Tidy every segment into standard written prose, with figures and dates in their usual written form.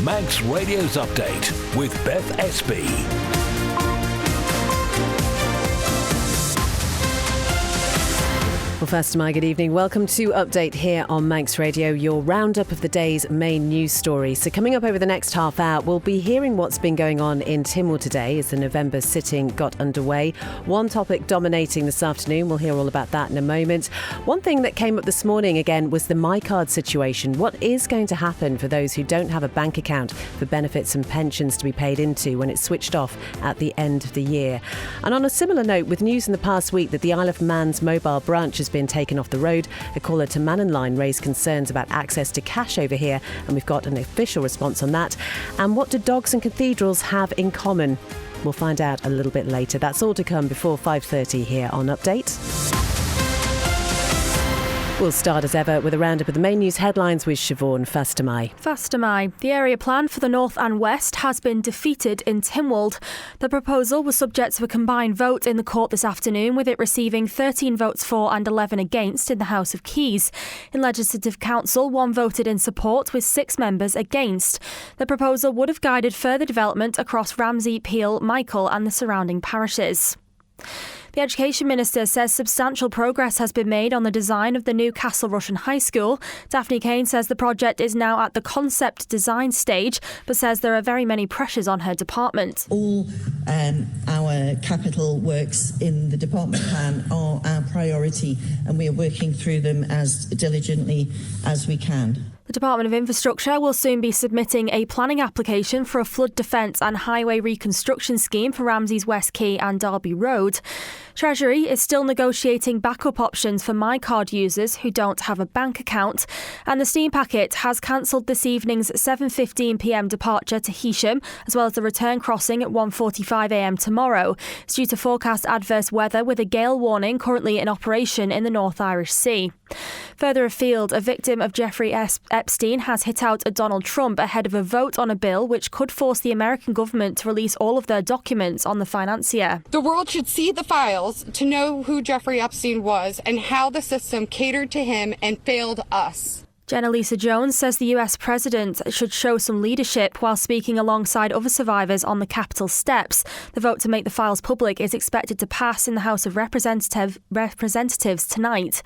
Manx Radio's Update with Beth Espy. Well, first, my good evening. Welcome to Update here on Manx Radio, your roundup of the day's main news stories. So coming up over the next half hour, we'll be hearing what's been going on in Tynwald today as the November sitting got underway. One topic dominating this afternoon. We'll hear all about that in a moment. One thing that came up this morning again was the MiCards situation. What is going to happen for those who don't have a bank account for benefits and pensions to be paid into when it's switched off at the end of the year? And on a similar note, with news in the past week that the Isle of Man's mobile branch has been taken off the road, a caller to Mannon Line raised concerns about access to cash over here, and we've got an official response on that. And what do dogs and cathedrals have in common? We'll find out a little bit later. That's all to come before 5:30 here on Update. We'll start as ever with a roundup of the main news headlines with Siobhan Fastamai. The area plan for the north and west has been defeated in Tynwald. The proposal was subject to a combined vote in the court this afternoon, with it receiving 13 votes for and 11 against in the House of Keys. In Legislative Council, 1 voted in support with 6 members against. The proposal would have guided further development across Ramsey, Peel, Michael and the surrounding parishes. The Education Minister says substantial progress has been made on the design of the new Castle Rushen High School. Daphne Kane says the project is now at the concept design stage, but says there are very many pressures on her department. All our capital works in the department plan are our priority, and we are working through them as diligently as we can. The Department of Infrastructure will soon be submitting a planning application for a flood defence and highway reconstruction scheme for Ramsey's West Quay and Derby Road. Treasury is still negotiating backup options for MiCard users who don't have a bank account. And the Steam Packet has cancelled this evening's 7:15pm departure to Heysham, as well as the return crossing at 1:45am tomorrow. It's due to forecast adverse weather with a gale warning currently in operation in the North Irish Sea. Further afield, a victim of Jeffrey Epstein has hit out at Donald Trump ahead of a vote on a bill which could force the American government to release all of their documents on the financier. The world should see the files to know who Jeffrey Epstein was and how the system catered to him and failed us. Jenna Lisa Jones says the US president should show some leadership while speaking alongside other survivors on the Capitol steps. The vote to make the files public is expected to pass in the House of Representatives tonight.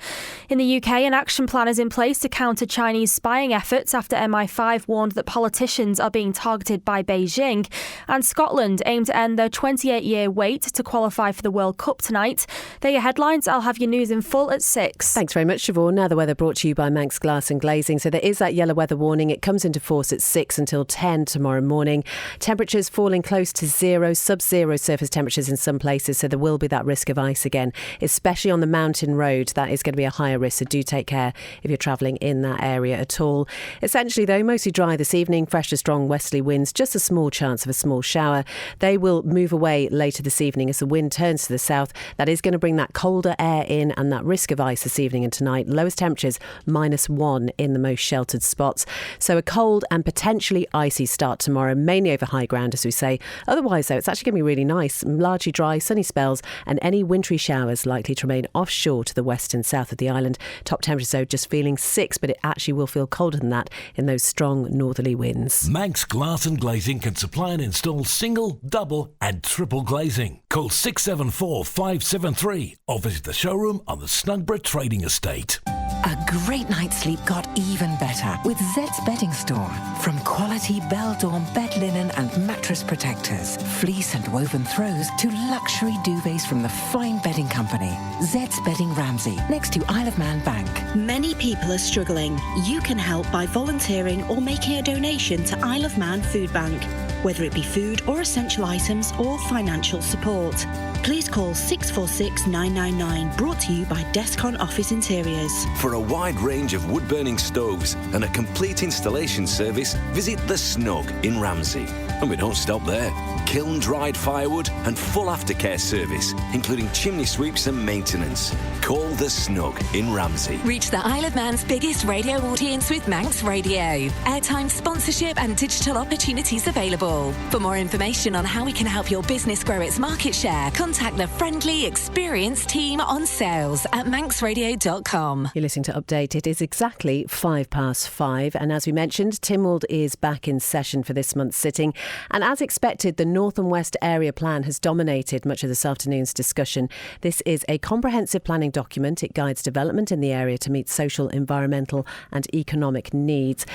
In the UK, an action plan is in place to counter Chinese spying efforts after MI5 warned that politicians are being targeted by Beijing. And Scotland aim to end their 28-year wait to qualify for the World Cup tonight. They're your headlines. I'll have your news in full at 6. Thanks very much, Siobhan. Now the weather brought to you by Manx Glass and Glazing. So there is that yellow weather warning. It comes into force at 6 until 10 tomorrow morning. Temperatures falling close to zero, sub-zero surface temperatures in some places. So there will be that risk of ice again, especially on the mountain road. That is going to be a higher risk. So do take care if you're travelling in that area at all. Essentially, though, mostly dry this evening. Fresh to strong westerly winds. Just a small chance of a small shower. They will move away later this evening as the wind turns to the south. That is going to bring that colder air in and that risk of ice this evening and tonight. Lowest temperatures -1 in the most sheltered spots. So a cold and potentially icy start tomorrow, mainly over high ground, as we say. Otherwise, though, it's actually going to be really nice. Largely dry, sunny spells and any wintry showers likely to remain offshore to the west and south of the island. Top temperatures, though, just feeling 6, but it actually will feel colder than that in those strong northerly winds. Manx Glass and Glazing can supply and install single, double and triple glazing. Call 674 573 or visit the showroom on the Snugborough Trading Estate. A great night's sleep got even better with Zed's Bedding Store. From quality Bell-Dawn bed linen and mattress protectors, fleece and woven throws to luxury duvets from the fine bedding company. Zed's Bedding Ramsey, next to Isle of Man Bank. Many people are struggling. You can help by volunteering or making a donation to Isle of Man Food Bank, whether it be food or essential items or financial support. Please call 646 999, brought to you by Descon Office Interiors. For a wide range of wood-burning stoves and a complete installation service, visit The Snug in Ramsey. And we don't stop there. Kiln-dried firewood and full aftercare service, including chimney sweeps and maintenance. Call The Snug in Ramsey. Reach the Isle of Man's biggest radio audience with Manx Radio. Airtime, sponsorship and digital opportunities available. For more information on how we can help your business grow its market share, contact the friendly, experienced team on sales at manxradio.com. You're listening to Update. It is exactly 5:05. And as we mentioned, Tynwald is back in session for this month's sitting. And as expected, the North and West Area Plan has dominated much of this afternoon's discussion. This is a comprehensive planning document. It guides development in the area to meet social, environmental and economic needs.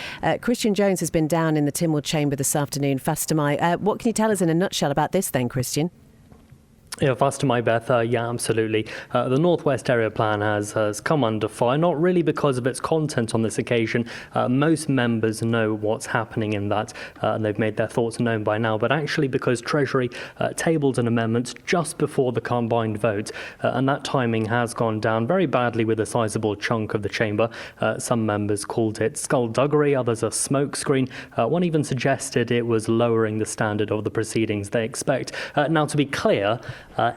Christian Jones has been down in the Tynwald Chamber this afternoon. Fastamai, what can you tell us in a nutshell about this then, Christian? Yeah, Fastamai, Beth, yeah, absolutely. The Northwest Area Plan has come under fire, not really because of its content on this occasion. Most members know what's happening in that, and they've made their thoughts known by now, but actually because Treasury tabled an amendment just before the combined vote, and that timing has gone down very badly with a sizable chunk of the chamber. Some members called it skullduggery, others a smokescreen. One even suggested it was lowering the standard of the proceedings they expect. Now, to be clear,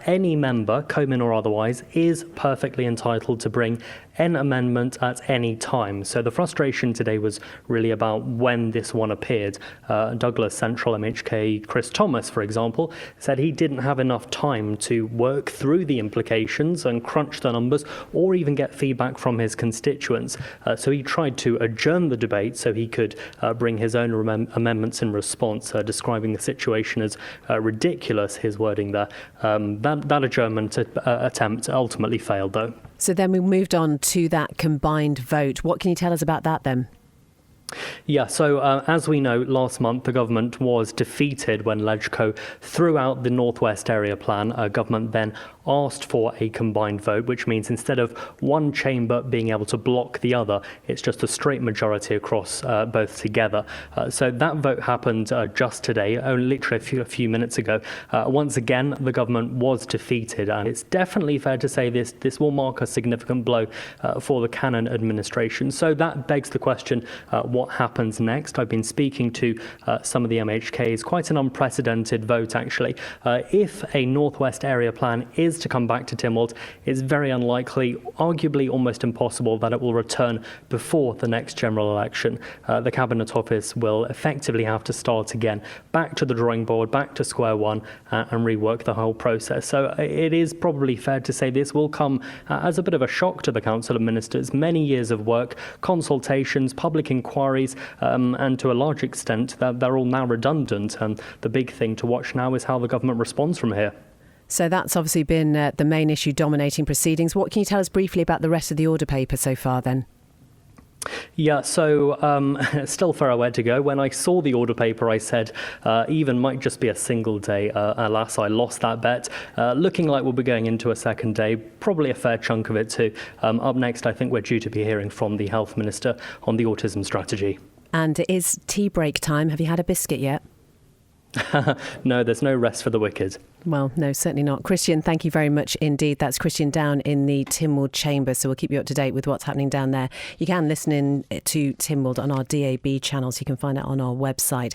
any member, Comin or otherwise, is perfectly entitled to bring an amendment at any time. So the frustration today was really about when this one appeared. Douglas Central MHK Chris Thomas, for example, said he didn't have enough time to work through the implications and crunch the numbers or even get feedback from his constituents. So he tried to adjourn the debate so he could bring his own amendments in response, describing the situation as ridiculous, his wording there. That adjournment attempt ultimately failed, though. So then we moved on to that combined vote. What can you tell us about that then? Yeah, so as we know, last month the government was defeated when LegCo threw out the Northwest Area Plan. Government then asked for a combined vote, which means instead of one chamber being able to block the other, it's just a straight majority across both together. So that vote happened just today, only literally a few minutes ago. Once again, the government was defeated, and it's definitely fair to say this will mark a significant blow for the Cannon administration. So that begs the question, what happens next? I've been speaking to some of the MHKs. Quite an unprecedented vote, actually. If a Northwest Area Plan is to come back to Tynwald, it's very unlikely, arguably almost impossible, that it will return before the next general election. The Cabinet Office will effectively have to start again, back to the drawing board, back to square one, and rework the whole process. So it is probably fair to say this will come as a bit of a shock to the Council of Ministers. Many years of work, consultations, public inquiries, and to a large extent they're all now redundant. And the big thing to watch now is how the government responds from here. So that's obviously been the main issue dominating proceedings. What can you tell us briefly about the rest of the order paper so far then? Yeah, so still far away to go. When I saw the order paper, I said even might just be a single day. Alas, I lost that bet. Looking like we'll be going into a second day, probably a fair chunk of it too. Up next, I think we're due to be hearing from the Health Minister on the autism strategy. And it is tea break time. Have you had a biscuit yet? No, there's no rest for the wicked. Well, no, certainly not. Christian, thank you very much indeed. That's Christian down in the Tynwald Chamber, so we'll keep you up to date with what's happening down there. You can listen in to Tynwald on our DAB channels. You can find it on our website.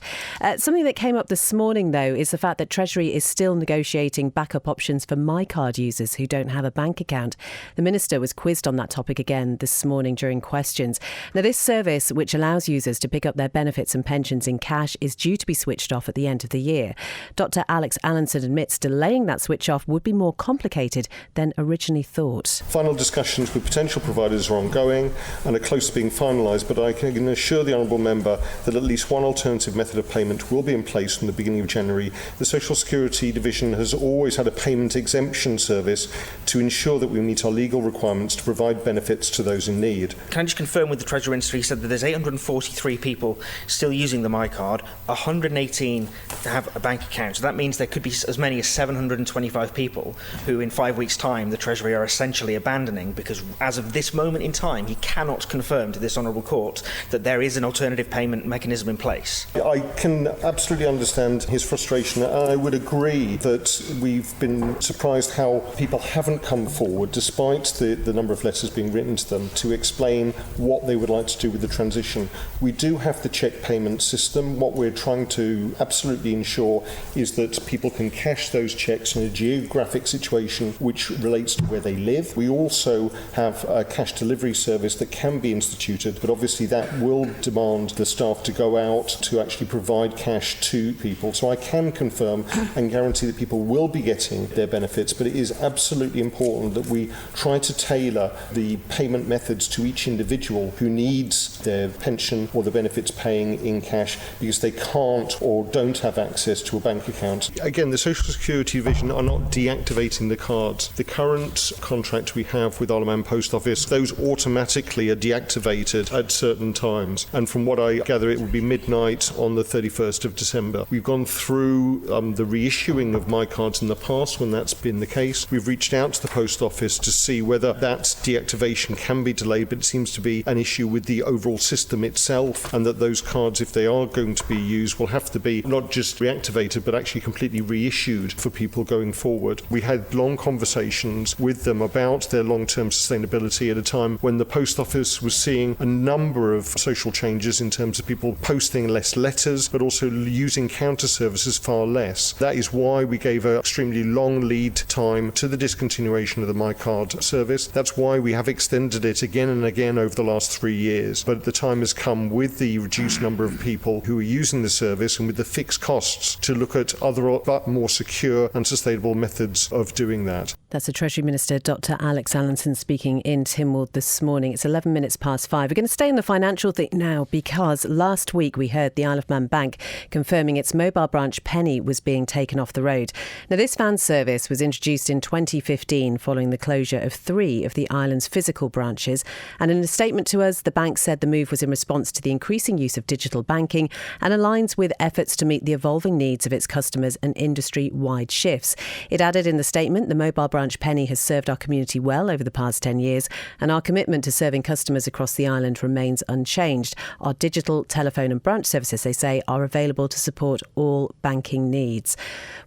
Something that came up this morning, though, is the fact that Treasury is still negotiating backup options for MiCard users who don't have a bank account. The Minister was quizzed on that topic again this morning during questions. Now, this service, which allows users to pick up their benefits and pensions in cash, is due to be switched off at the end of the year. Dr. Alex Allenson admits delaying that switch off would be more complicated than originally thought. Final discussions with potential providers are ongoing and are close to being finalised, but I can assure the Honourable Member that at least one alternative method of payment will be in place from the beginning of January. The Social Security Division has always had a payment exemption service to ensure that we meet our legal requirements to provide benefits to those in need. Can I just confirm with the Treasury Minister, he said that there's 843 people still using the MiCard, 118 have a bank account, so that means there could be as many as is 725 people who in 5 weeks' time the Treasury are essentially abandoning, because as of this moment in time he cannot confirm to this honourable court that there is an alternative payment mechanism in place. I can absolutely understand his frustration, and I would agree that we've been surprised how people haven't come forward, despite the number of letters being written to them, to explain what they would like to do with the transition. We do have the cheque payment system. What we're trying to absolutely ensure is that people can cash those cheques in a geographic situation which relates to where they live. We also have a cash delivery service that can be instituted, but obviously that will demand the staff to go out to actually provide cash to people. So I can confirm and guarantee that people will be getting their benefits, but it is absolutely important that we try to tailor the payment methods to each individual who needs their pension or the benefits paying in cash because they can't or don't have access to a bank account. Again, the Social Security Division are not deactivating the cards. The current contract we have with Isle of Man Post Office, those automatically are deactivated at certain times. And from what I gather, it would be midnight on the 31st of December. We've gone through the reissuing of MiCards in the past when that's been the case. We've reached out to the Post Office to see whether that deactivation can be delayed, but it seems to be an issue with the overall system itself, and that those cards, if they are going to be used, will have to be not just reactivated but actually completely reissued for people going forward. We had long conversations with them about their long-term sustainability at a time when the Post Office was seeing a number of social changes in terms of people posting less letters but also using counter services far less. That is why we gave an extremely long lead time to the discontinuation of the MiCard service. That's why we have extended it again and again over the last 3 years. But the time has come, with the reduced number of people who are using the service and with the fixed costs, to look at other but more secure and sustainable methods of doing that. That's the Treasury Minister, Dr. Alex Allinson, speaking in Tynwald this morning. It's 11 minutes past 5. We're going to stay in the financial thing now, because last week we heard the Isle of Man Bank confirming its mobile branch Penny was being taken off the road. Now, this van service was introduced in 2015 following the closure of 3 of the island's physical branches. And in a statement to us, the bank said the move was in response to the increasing use of digital banking and aligns with efforts to meet the evolving needs of its customers and industry-wide shifts. It added in the statement, the mobile branch Penny has served our community well over the past 10 years, and our commitment to serving customers across the island remains unchanged. Our digital, telephone and branch services, they say, are available to support all banking needs.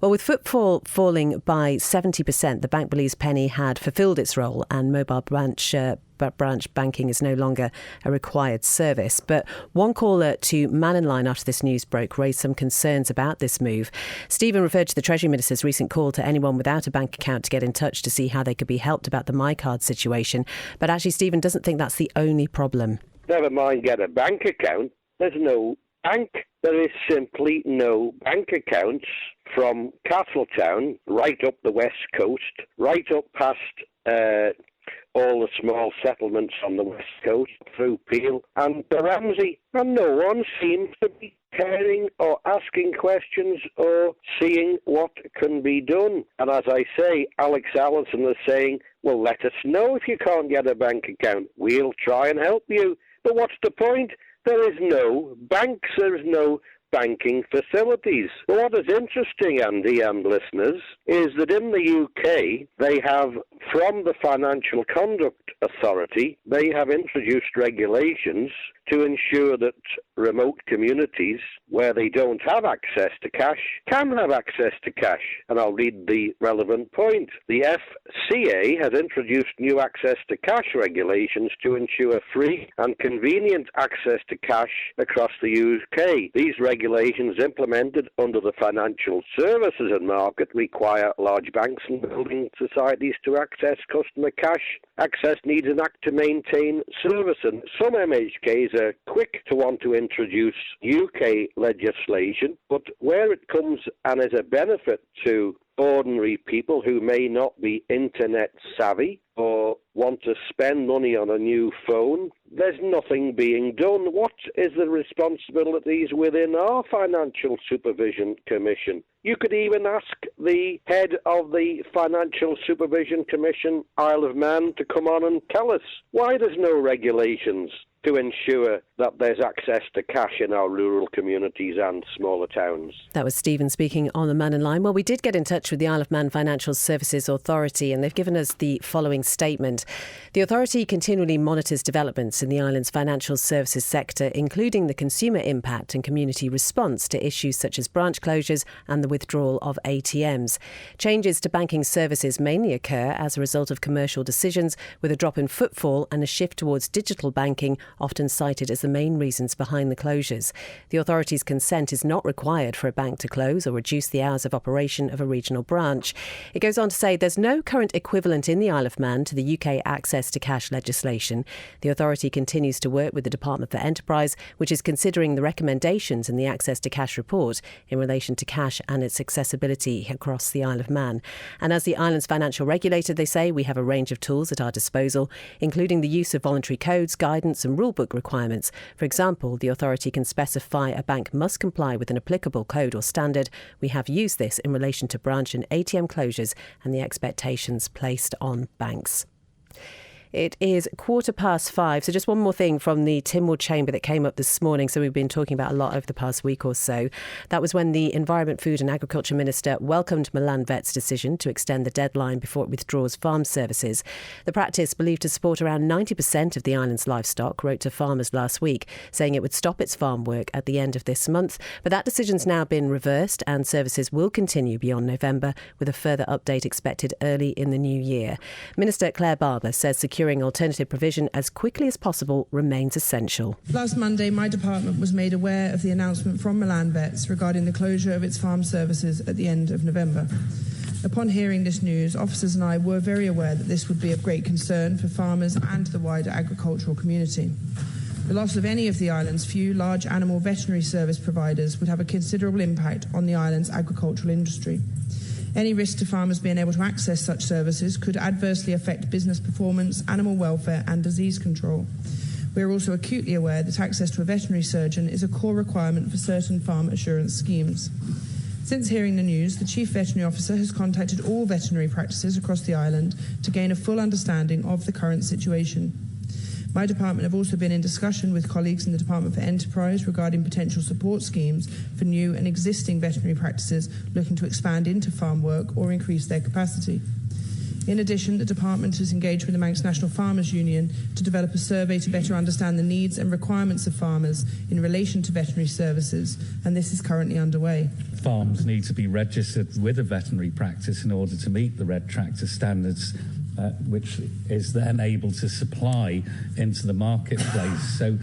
Well, with footfall falling by 70%, the bank believes Penny had fulfilled its role, and mobile branch banking is no longer a required service. But one caller to Man in Line after this news broke raised some concerns about this move. Stephen referred to the Treasury Minister's recent call to anyone without a bank account to get in touch to see how they could be helped about the MiCard situation. But actually, Stephen doesn't think that's the only problem. Never mind get a bank account. There's no bank. There is simply no bank accounts from Castletown right up the west coast, right up past all the small settlements on the west coast, through Peel and Ramsey, and no one seems to be caring or asking questions or seeing what can be done. And as I say, Alex Allison is saying, well, let us know if you can't get a bank account. We'll try and help you. But what's the point? There is no banks, there is no banking facilities. But what is interesting, Andy and listeners, is that in the UK, they have, from the Financial Conduct Authority, they have introduced regulations to ensure that remote communities where they don't have access to cash can have access to cash. And I'll read the relevant point. The FCA has introduced new access to cash regulations to ensure free and convenient access to cash across the UK. These regulations implemented under the Financial Services and Market require large banks and building societies to access customer cash. Access needs an act to maintain service, and some MHKs are quick to want to introduce UK legislation, but where it comes and is a benefit to ordinary people who may not be internet savvy or want to spend money on a new phone, there's nothing being done. What is the responsibilities within our Financial Supervision Commission? You could even ask the head of the Financial Supervision Commission, Isle of Man, to come on and tell us why there's no regulations to ensure that there's access to cash in our rural communities and smaller towns. That was Stephen speaking on the Man in Line. Well, we did get in touch with the Isle of Man Financial Services Authority, and they've given us the following statement. The authority continually monitors developments in the island's financial services sector, including the consumer impact and community response to issues such as branch closures and the withdrawal of ATMs. Changes to banking services mainly occur as a result of commercial decisions, with a drop in footfall and a shift towards digital banking often cited as the main reasons behind the closures. The authority's consent is not required for a bank to close or reduce the hours of operation of a regional branch. It goes on to say there's no current equivalent in the Isle of Man to the UK access to cash legislation. The authority continues to work with the Department for Enterprise, which is considering the recommendations in the Access to Cash report in relation to cash and its accessibility across the Isle of Man. And as the island's financial regulator, they say we have a range of tools at our disposal, including the use of voluntary codes, guidance and rulebook requirements. For example, the authority can specify a bank must comply with an applicable code or standard. We have used this in relation to branch and ATM closures and the expectations placed on banks. It is 5:15. So just one more thing from the Tynwald Chamber that came up this morning. So we've been talking about a lot over the past week or so. That was when the Environment, Food and Agriculture Minister welcomed Milan Vet's decision to extend the deadline before it withdraws farm services. The practice, believed to support around 90% of the island's livestock, wrote to farmers last week saying it would stop its farm work at the end of this month. But that decision's now been reversed and services will continue beyond November, with a further update expected early in the new year. Minister Claire Barber says securing alternative provision as quickly as possible remains essential. Last Monday, my department was made aware of the announcement from Milan Vets regarding the closure of its farm services at the end of November. Upon hearing this news, officers and I were very aware that this would be of great concern for farmers and the wider agricultural community. The loss of any of the island's few large animal veterinary service providers would have a considerable impact on the island's agricultural industry. Any risk to farmers being able to access such services could adversely affect business performance, animal welfare and disease control. We are also acutely aware that access to a veterinary surgeon is a core requirement for certain farm assurance schemes. Since hearing the news, the Chief Veterinary Officer has contacted all veterinary practices across the island to gain a full understanding of the current situation. My department have also been in discussion with colleagues in the Department for Enterprise regarding potential support schemes for new and existing veterinary practices looking to expand into farm work or increase their capacity. In addition, the department has engaged with the Manx National Farmers Union to develop a survey to better understand the needs and requirements of farmers in relation to veterinary services, and this is currently underway. Farms need to be registered with a veterinary practice in order to meet the Red Tractor standards, which is then able to supply into the marketplace. So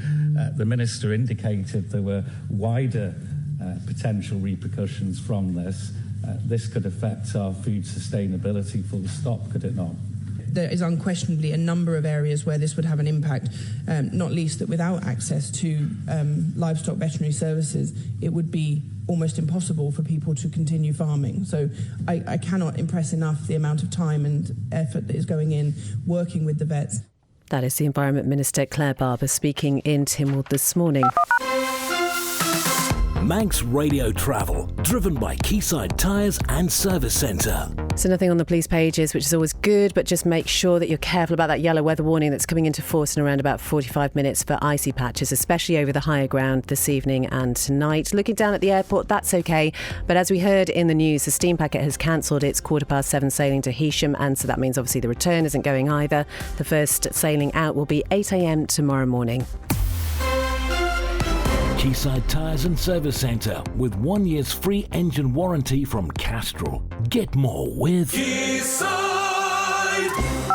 the Minister indicated there were wider potential repercussions from this. This could affect our food sustainability full stop, could it not? There is unquestionably a number of areas where this would have an impact, not least that without access to livestock veterinary services, it would be almost impossible for people to continue farming. So I cannot impress enough the amount of time and effort that is going in working with the vets. That is the Environment Minister Claire Barber speaking in Tynwald this morning. Manx Radio Travel, driven by Quayside Tyres and Service Centre. So nothing on the police pages, which is always good, but just make sure that you're careful about that yellow weather warning that's coming into force in around about 45 minutes for icy patches, especially over the higher ground this evening and tonight. Looking down at the airport, that's okay. But as we heard in the news, the steam packet has cancelled its 7:15 sailing to Heysham, and so that means obviously the return isn't going either. The first sailing out will be 8 a.m. tomorrow morning. Quayside Tyres and Service Centre with 1 year's free engine warranty from Castrol. Get more with Quayside.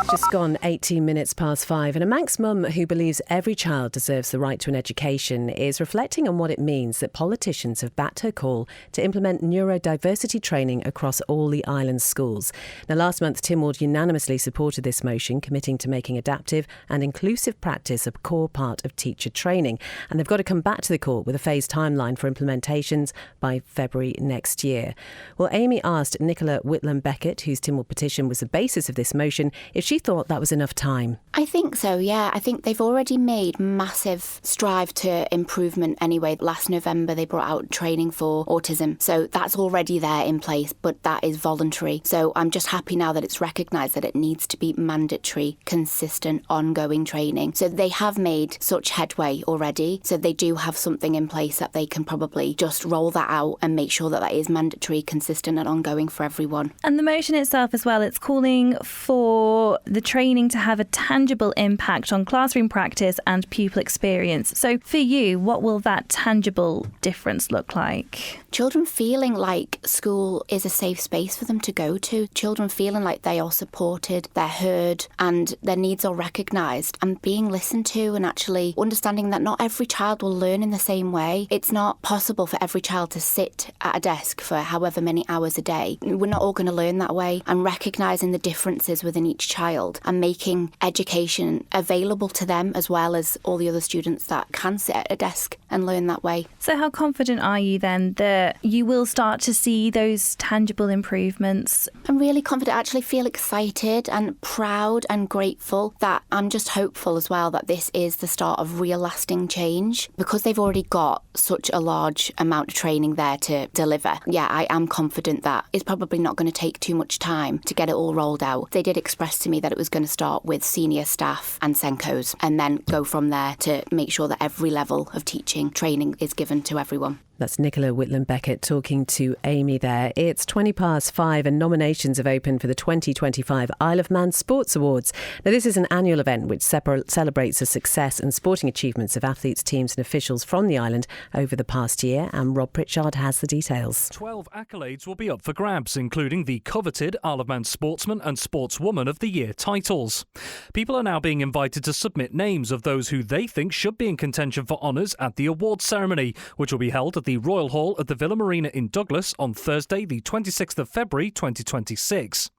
Just gone 18 minutes past 5, and a Manx mum who believes every child deserves the right to an education is reflecting on what it means that politicians have backed her call to implement neurodiversity training across all the island's schools. Now, last month, Tynwald unanimously supported this motion, committing to making adaptive and inclusive practice a core part of teacher training. And they've got to come back to the court with a phased timeline for implementations by February next year. Well, Amy asked Nicola Whitlam Beckett, whose Tynwald petition was the basis of this motion, if she thought that was enough time? I think so, yeah. I think they've already made massive strive to improvement anyway. Last November they brought out training for autism. So that's already there in place, but that is voluntary. So I'm just happy now that it's recognised that it needs to be mandatory, consistent, ongoing training. So they have made such headway already. So they do have something in place that they can probably just roll that out and make sure that that is mandatory, consistent and ongoing for everyone. And the motion itself as well, it's calling for the training to have a tangible impact on classroom practice and pupil experience. So for you, what will that tangible difference look like? Children feeling like school is a safe space for them to go to. Children feeling like they are supported, they're heard and their needs are recognised and being listened to, and actually understanding that not every child will learn in the same way. It's not possible for every child to sit at a desk for however many hours a day. We're not all going to learn that way, and recognising the differences within each child and making education available to them as well as all the other students that can sit at a desk and learn that way. So how confident are you then that you will start to see those tangible improvements? I'm really confident. I actually feel excited and proud and grateful that I'm just hopeful as well that this is the start of real lasting change, because they've already got such a large amount of training there to deliver. Yeah, I am confident that it's probably not going to take too much time to get it all rolled out. They did express to me that it was going to start with senior staff and Senkos and then go from there to make sure that every level of teaching training is given to everyone. That's Nicola Whitlam-Beckett talking to Amy there. It's 5:20 and nominations have opened for the 2025 Isle of Man Sports Awards. Now, this is an annual event which celebrates the success and sporting achievements of athletes, teams and officials from the island over the past year. And Rob Pritchard has the details. 12 accolades will be up for grabs, including the coveted Isle of Man Sportsman and Sportswoman of the Year titles. People are now being invited to submit names of those who they think should be in contention for honours at the awards ceremony, which will be held at the Royal Hall at the Villa Marina in Douglas on Thursday, the 26th of February 2026.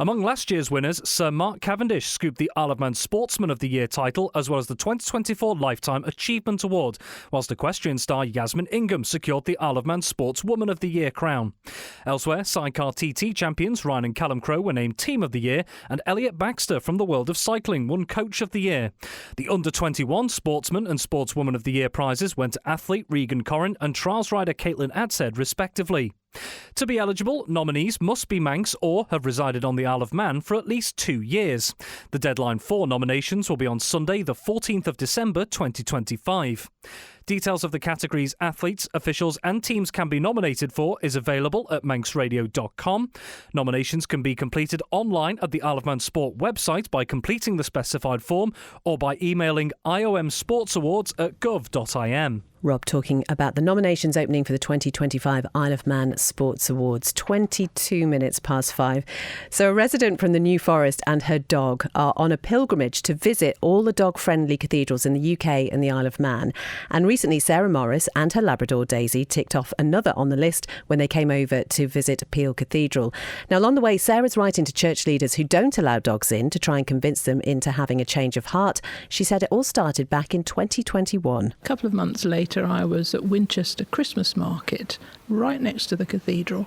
Among last year's winners, Sir Mark Cavendish scooped the Isle of Man Sportsman of the Year title, as well as the 2024 Lifetime Achievement Award, whilst equestrian star Yasmin Ingham secured the Isle of Man Sportswoman of the Year crown. Elsewhere, sidecar TT champions Ryan and Callum Crowe were named Team of the Year, and Elliot Baxter from the world of cycling won Coach of the Year. The Under-21 Sportsman and Sportswoman of the Year prizes went to athlete Regan Corrin and trials rider Caitlin Adshead, respectively. To be eligible, nominees must be Manx or have resided on the Isle of Man for at least 2 years. The deadline for nominations will be on Sunday, the 14th of December 2025. Details of the categories athletes, officials and teams can be nominated for is available at manxradio.com. Nominations can be completed online at the Isle of Man Sport website by completing the specified form or by emailing iomsportsawards@gov.im. Rob talking about the nominations opening for the 2025 Isle of Man Sports Awards, 5:22. So a resident from the New Forest and her dog are on a pilgrimage to visit all the dog-friendly cathedrals in the UK and the Isle of Man. And recently, Sarah Morris and her Labrador Daisy ticked off another on the list when they came over to visit Peel Cathedral. Now, along the way, Sarah's writing to church leaders who don't allow dogs in to try and convince them into having a change of heart. She said it all started back in 2021. A couple of months later, I was at Winchester Christmas Market, right next to the cathedral,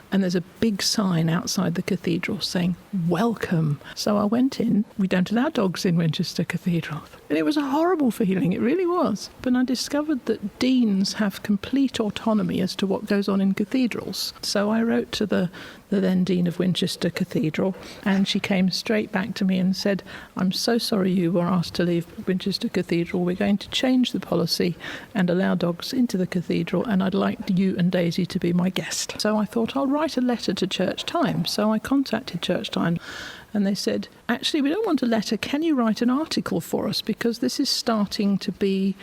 and there's a big sign outside the cathedral saying, "Welcome." So I went in. We don't allow dogs in Winchester Cathedral. And it was a horrible feeling, it really was. But I discovered that deans have complete autonomy as to what goes on in cathedrals. So I wrote to the then Dean of Winchester Cathedral, and she came straight back to me and said, "I'm so sorry you were asked to leave Winchester Cathedral. We're going to change the policy and allow dogs into the cathedral, and I'd like you and Daisy to be my guest." So I thought, I'll write a letter to Church Times. So I contacted Church Times, and they said, "Actually, we don't want a letter. Can you write an article for us? Because this is starting to be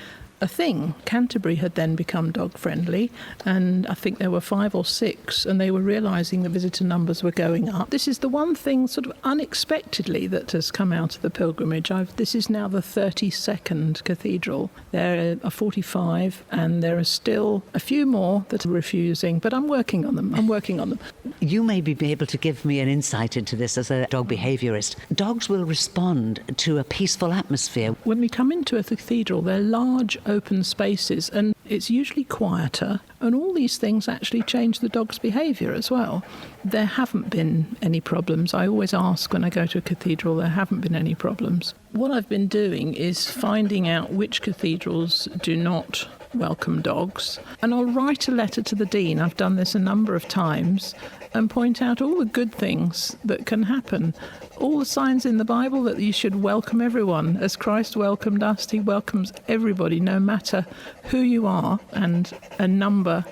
a thing." Canterbury had then become dog friendly, and I think there were 5 or 6, and they were realising the visitor numbers were going up. This is the one thing sort of unexpectedly that has come out of the pilgrimage. This is now the 32nd cathedral. There are 45, and there are still a few more that are refusing, but I'm working on them. You may be able to give me an insight into this as a dog behaviourist. Dogs will respond to a peaceful atmosphere. When we come into a cathedral, they're large open spaces, and it's usually quieter, and all these things actually change the dog's behaviour as well. There haven't been any problems. I always ask when I go to a cathedral, there haven't been any problems. What I've been doing is finding out which cathedrals do not welcome dogs, and I'll write a letter to the dean. I've done this a number of times, and point out all the good things that can happen. All the signs in the Bible that you should welcome everyone. As Christ welcomed us, he welcomes everybody, no matter who you are. And a number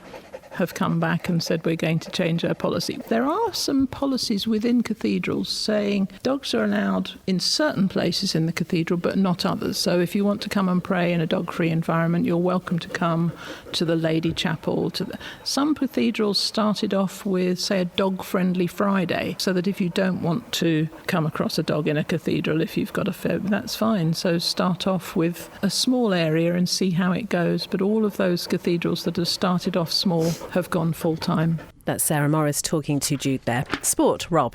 have come back and said we're going to change our policy. There are some policies within cathedrals saying dogs are allowed in certain places in the cathedral but not others. So if you want to come and pray in a dog-free environment, you're welcome to come to the Lady Chapel. Some cathedrals started off with, say, a dog-friendly Friday, so that if you don't want to come across a dog in a cathedral, if you've got a phobia, that's fine. So start off with a small area and see how it goes. But all of those cathedrals that have started off small have gone full-time. That's Sarah Morris talking to Jude there. Sport, Rob.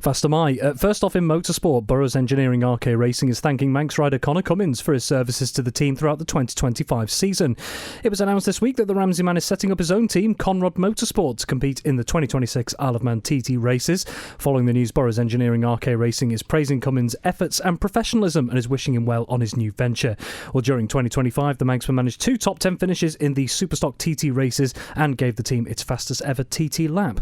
Fast am I. First off in motorsport, Burroughs Engineering RK Racing is thanking Manx rider Connor Cummins for his services to the team throughout the 2025 season. It was announced this week that the Ramsey man is setting up his own team, Conrod Motorsport, to compete in the 2026 Isle of Man TT races. Following the news, Burroughs Engineering RK Racing is praising Cummins' efforts and professionalism and is wishing him well on his new venture. Well, during 2025, the Manxman managed 2 top 10 finishes in the Superstock TT races and gave the team its fastest ever TT lap.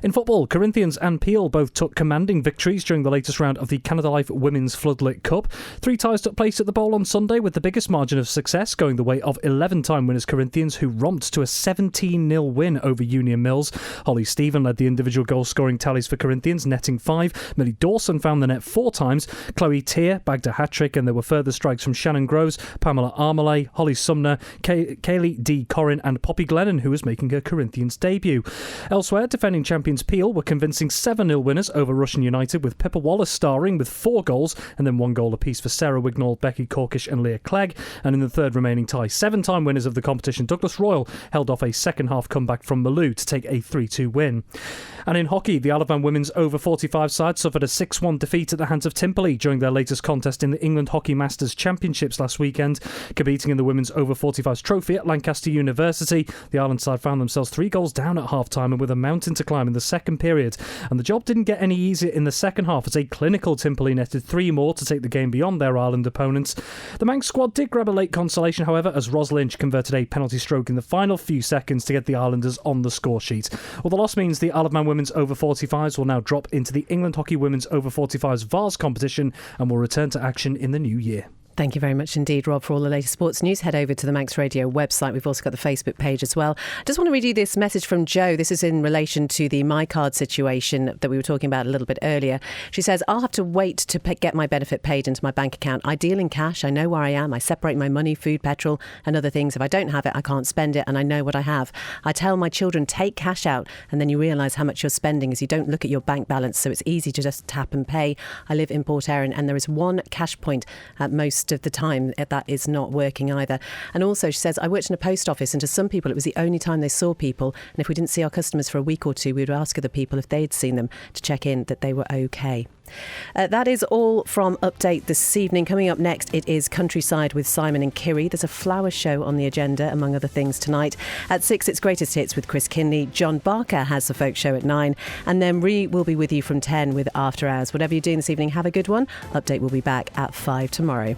In football, Corinthians and Peel both took commanding victories during the latest round of the Canada Life Women's Floodlit Cup. 3 ties took place at the Bowl on Sunday, with the biggest margin of success going the way of 11-time winners Corinthians, who romped to a 17-0 win over Union Mills. Holly Stephen led the individual goal-scoring tallies for Corinthians, netting 5. Millie Dawson found the net 4 times. Chloe Tier bagged a hat-trick, and there were further strikes from Shannon Groves, Pamela Armalay, Holly Sumner, Kaylee D. Corrin and Poppy Glennon, who was making her Corinthians debut. Elsewhere, defending champions Peel were convincing 7-0 winners over Russian United, with Pippa Wallace starring with 4 goals and then 1 goal apiece for Sarah Wignall, Becky Corkish and Leah Clegg. And in the third remaining tie, 7-time winners of the competition Douglas Royal held off a second-half comeback from Malou to take a 3-2 win. And in hockey, the Isle of Man women's over-45 side suffered a 6-1 defeat at the hands of Timperley during their latest contest in the England Hockey Masters Championships last weekend. Competing in the women's over-45s trophy at Lancaster University, the Ireland side found themselves 3 goals down at half-time and with a mountain to climb in the second period. And the job didn't get any easier in the second half, as a clinical Timperley netted 3 more to take the game beyond their Ireland opponents. The Manx squad did grab a late consolation, however, as Ros Lynch converted a penalty stroke in the final few seconds to get the Islanders on the score sheet. Well, the loss means the Isle of Man women's over-45s will now drop into the England Hockey Women's over-45s Vars competition and will return to action in the new year. Thank you very much indeed, Rob, for all the latest sports news. Head over to the Manx Radio website. We've also got the Facebook page as well. I just want to read you this message from Jo. This is in relation to the MiCards situation that we were talking about a little bit earlier. She says, I'll have to wait to get my benefit paid into my bank account. I deal in cash. I know where I am. I separate my money, food, petrol and other things. If I don't have it, I can't spend it, and I know what I have. I tell my children, take cash out, and then you realise how much you're spending as you don't look at your bank balance, so it's easy to just tap and pay. I live in Port Erin, and there is one cash point at most of the time that is not working either. And also she says, I worked in a post office, and to some people it was the only time they saw people, and if we didn't see our customers for a week or two, we would ask other people if they'd seen them to check in that they were okay. That is all from Update this evening. Coming up next, it is Countryside with Simon and Kiri. There's a flower show on the agenda, among other things, tonight. At 6, it's Greatest Hits with Chris Kinley. John Barker has the folk show at 9. And then Ree will be with you from 10 with After Hours. Whatever you're doing this evening, have a good one. Update will be back at 5 tomorrow.